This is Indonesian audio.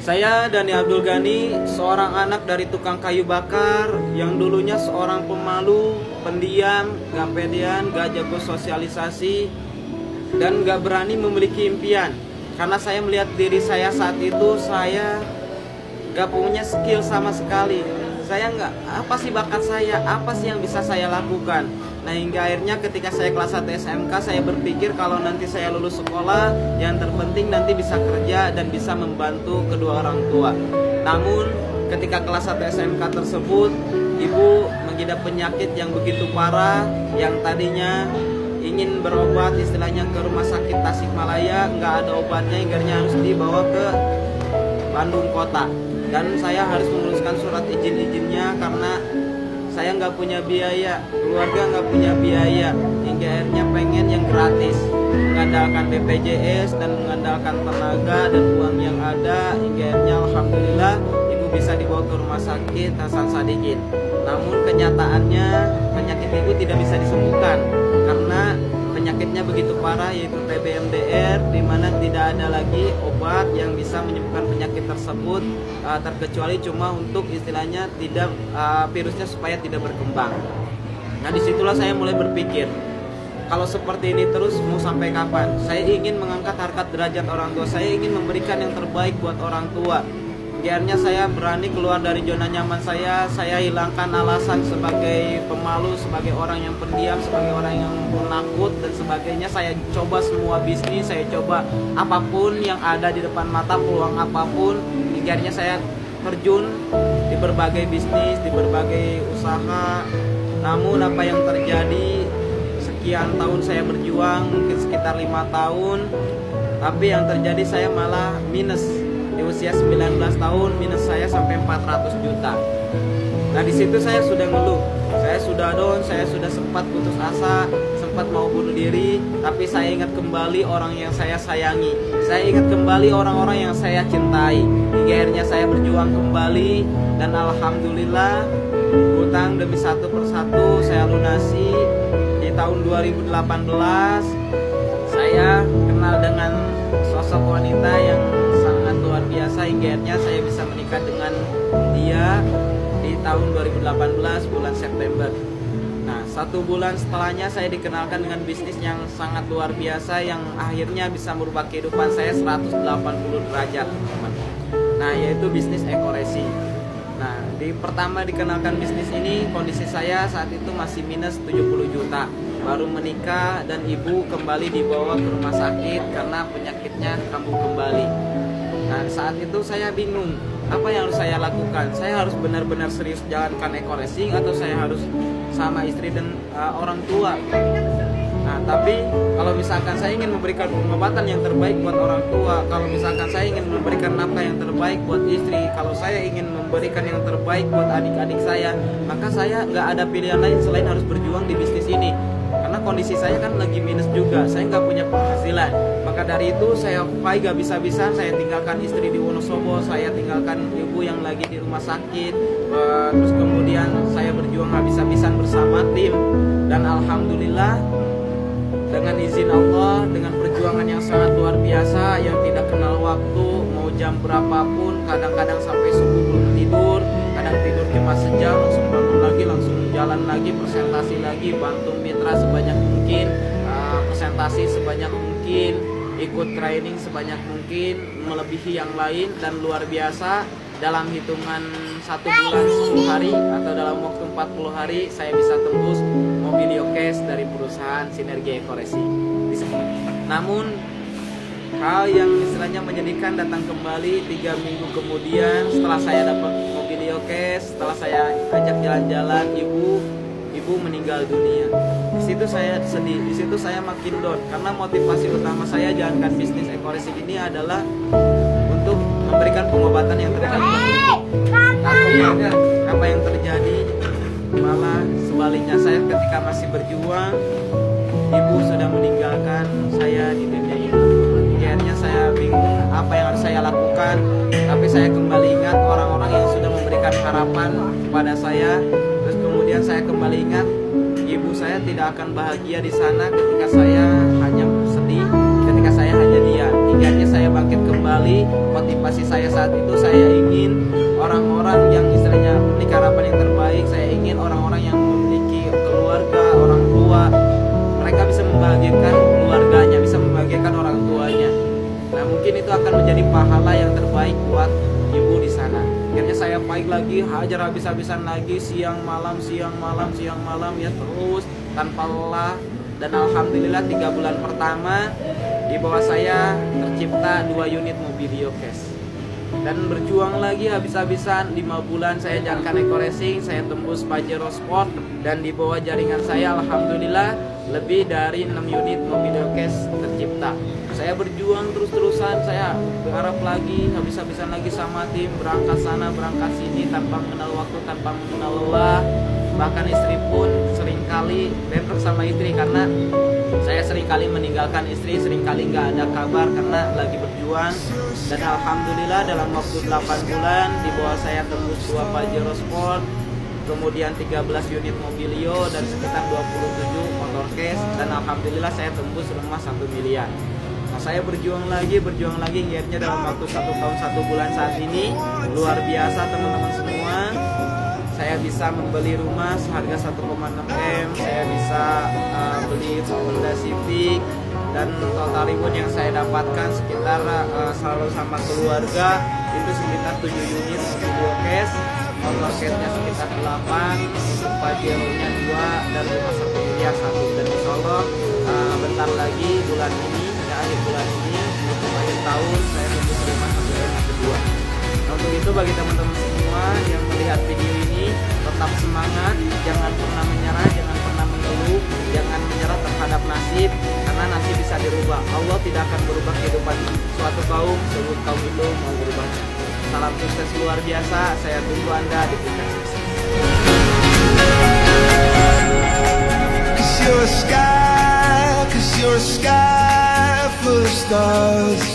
Saya Dani Abdul Ghani, seorang anak dari tukang kayu bakar yang dulunya seorang pemalu, pendiam, gak pedean, gak jago sosialisasi, dan gak berani memiliki impian. Karena saya melihat diri saya saat itu, saya gak punya skill sama sekali. Saya nggak, apa sih bakat saya, apa sih yang bisa saya lakukan. Nah, hingga akhirnya ketika saya kelas 1 SMK, saya berpikir kalau nanti saya lulus sekolah, yang terpenting nanti bisa kerja dan bisa membantu kedua orang tua. Namun ketika kelas 1 SMK tersebut, ibu mengidap penyakit yang begitu parah, yang tadinya ingin berobat istilahnya ke rumah sakit Tasikmalaya, nggak ada obatnya, hingga harus dibawa ke Bandung kota. Dan saya harus menguruskan surat izin-izinnya karena saya nggak punya biaya, keluarga nggak punya biaya, hingga akhirnya pengen yang gratis, mengandalkan BPJS dan mengandalkan tenaga dan uang yang ada, hingga akhirnya alhamdulillah ibu bisa dibawa ke rumah sakit Hasan Sadikin. Namun kenyataannya penyakit ibu tidak bisa disembuhkan karena penyakitnya begitu parah, yaitu TB-MDR, di mana tidak ada lagi obat yang bisa menyembuhkan penyakit tersebut, terkecuali cuma untuk istilahnya tidak virusnya supaya tidak berkembang. Nah, disitulah saya mulai berpikir, kalau seperti ini terus mau sampai kapan? Saya ingin mengangkat harkat derajat orang tua, saya ingin memberikan yang terbaik buat orang tua. Akhirnya saya berani keluar dari zona nyaman saya hilangkan alasan sebagai pemalu, sebagai orang yang pendiam, sebagai orang yang penakut dan sebagainya. Saya coba semua bisnis, saya coba apapun yang ada di depan mata, peluang apapun. Akhirnya saya terjun di berbagai bisnis, di berbagai usaha. Namun apa yang terjadi, sekian tahun saya berjuang, mungkin sekitar 5 tahun, tapi yang terjadi saya malah minus. Di usia 19 tahun minus saya sampai 400 juta. Nah, di situ saya sudah ngeluh, saya sudah down, saya sudah sempat putus asa, sempat mau bunuh diri. Tapi saya ingat kembali orang yang saya sayangi, saya ingat kembali orang-orang yang saya cintai. Hingga akhirnya saya berjuang kembali, dan alhamdulillah hutang demi satu persatu saya lunasi. Di tahun 2018 saya kenal dengan sosok wanita yang luar biasa, hingga akhirnya saya bisa menikah dengan dia di tahun 2018 bulan September. Nah, 1 bulan setelahnya saya dikenalkan dengan bisnis yang sangat luar biasa, yang akhirnya bisa merubah kehidupan saya 180 derajat, teman. Nah, yaitu bisnis Ekoresi. Nah, pertama dikenalkan bisnis ini, kondisi saya saat itu masih minus 70 juta. Baru menikah dan ibu kembali dibawa ke rumah sakit karena penyakitnya kambuh kembali. Nah, saat itu saya bingung, apa yang harus saya lakukan? Saya harus benar-benar serius jalankan Ekoresi atau saya harus sama istri dan orang tua? Nah, tapi kalau misalkan saya ingin memberikan pengobatan yang terbaik buat orang tua, kalau misalkan saya ingin memberikan nafkah yang terbaik buat istri, kalau saya ingin memberikan yang terbaik buat adik-adik saya, maka saya nggak ada pilihan lain selain harus berjuang di bisnis ini. Karena kondisi saya kan lagi minus juga, saya nggak punya penghasilan. Maka dari itu saya fight gak bisa-bisa, saya tinggalkan istri di Wonosobo, saya tinggalkan ibu yang lagi di rumah sakit. Terus kemudian saya berjuang habis-habisan bersama tim. Dan alhamdulillah dengan izin Allah, dengan perjuangan yang sangat luar biasa, yang tidak kenal waktu, mau jam berapapun, kadang-kadang sampai subuh belum tidur, kadang tidur cuma sejam, langsung bangun lagi, langsung jalan lagi, presentasi lagi, bantu mitra sebanyak mungkin, presentasi sebanyak mungkin, ikut training sebanyak mungkin, melebihi yang lain. Dan luar biasa, dalam hitungan 1 bulan 10 hari atau dalam waktu 40 hari saya bisa tembus Mobilio Cash dari perusahaan Sinergi Ekoresi. Namun hal yang istilahnya menyedihkan datang kembali 3 minggu kemudian setelah saya dapat Mobilio Cash, setelah saya ajak jalan-jalan, ibu meninggal dunia. Di situ saya sedih, di situ saya makin down karena motivasi utama saya jalankan bisnis Ekoresi ini adalah untuk memberikan pengobatan yang terbaik. Tapi apa yang terjadi malah sebaliknya, saya ketika masih berjuang, ibu sudah meninggalkan saya di dunia ini. Akhirnya saya bingung apa yang harus saya lakukan. Tapi saya kembali ingat orang-orang yang sudah memberikan harapan kepada saya. Terus kemudian saya kembali ingat ibu saya tidak akan bahagia di sana ketika saya hanya sedih, ketika saya hanya diam. giatnya saya bangkit kembali. Motivasi saya saat itu, saya ingin orang-orang yang istilahnya memiliki harapan yang terbaik. Saya ingin orang-orang yang memiliki keluarga, orang tua, mereka bisa membahagiakan keluarganya, bisa membahagiakan orang tuanya. Nah, mungkin itu akan menjadi pahala yang terbaik buat ibu di sana. Akhirnya saya fight lagi, hajar habis-habisan lagi, siang malam ya, terus tanpa lelah. Dan alhamdulillah 3 bulan pertama di bawah saya tercipta 2 unit Mobilio Cash. Dan berjuang lagi habis-habisan 5 bulan saya jalankan Eco Racing, saya tembus Pajero Sport, dan di bawah jaringan saya alhamdulillah lebih dari 6 unit Mobilio Cash tercipta. Saya berjuang terus-terusan, saya berharap lagi, habis-habisan lagi sama tim, berangkat sana, berangkat sini, tanpa mengenal waktu, tanpa mengenal lelah. Bahkan istri pun seringkali bentrok sama istri, karena saya seringkali meninggalkan istri, seringkali nggak ada kabar karena lagi berjuang. Dan alhamdulillah dalam waktu 8 bulan di bawah saya tembus 2 Pajero Sport, kemudian 13 unit Mobilio, dan sekitar 27 motor cash, dan alhamdulillah saya tembus rumah 1 miliar. Nah, saya berjuang lagi, giatnya dalam waktu 1 tahun 1 bulan saat ini luar biasa teman-teman semua. Saya bisa membeli rumah seharga 1,6 M, saya bisa beli Honda Civic, dan total reward yang saya dapatkan sekitar selalu sama keluarga itu sekitar 7 unit Mobilio Cash, motor cashnya sekitar 8, untuk Pajero-nya 2, dan rumah 1 miliar 1. Dan insya Allah bentar lagi bulan ini, akhir bulan ini, untuk akhir tahun saya tembus rumah 1 miliar kedua. Nah, untuk itu bagi teman-teman semua yang melihat video ini, tetap semangat, jangan pernah menyerah, jangan pernah mengeluh, jangan menyerah terhadap nasib, karena nasib bisa dirubah. Allah tidak akan berubah kehidupan suatu kaum sebelum kaum itu mau berubah. Salam sukses luar biasa, saya tunggu Anda di puncak sukses. Cause you're a sky full of stars.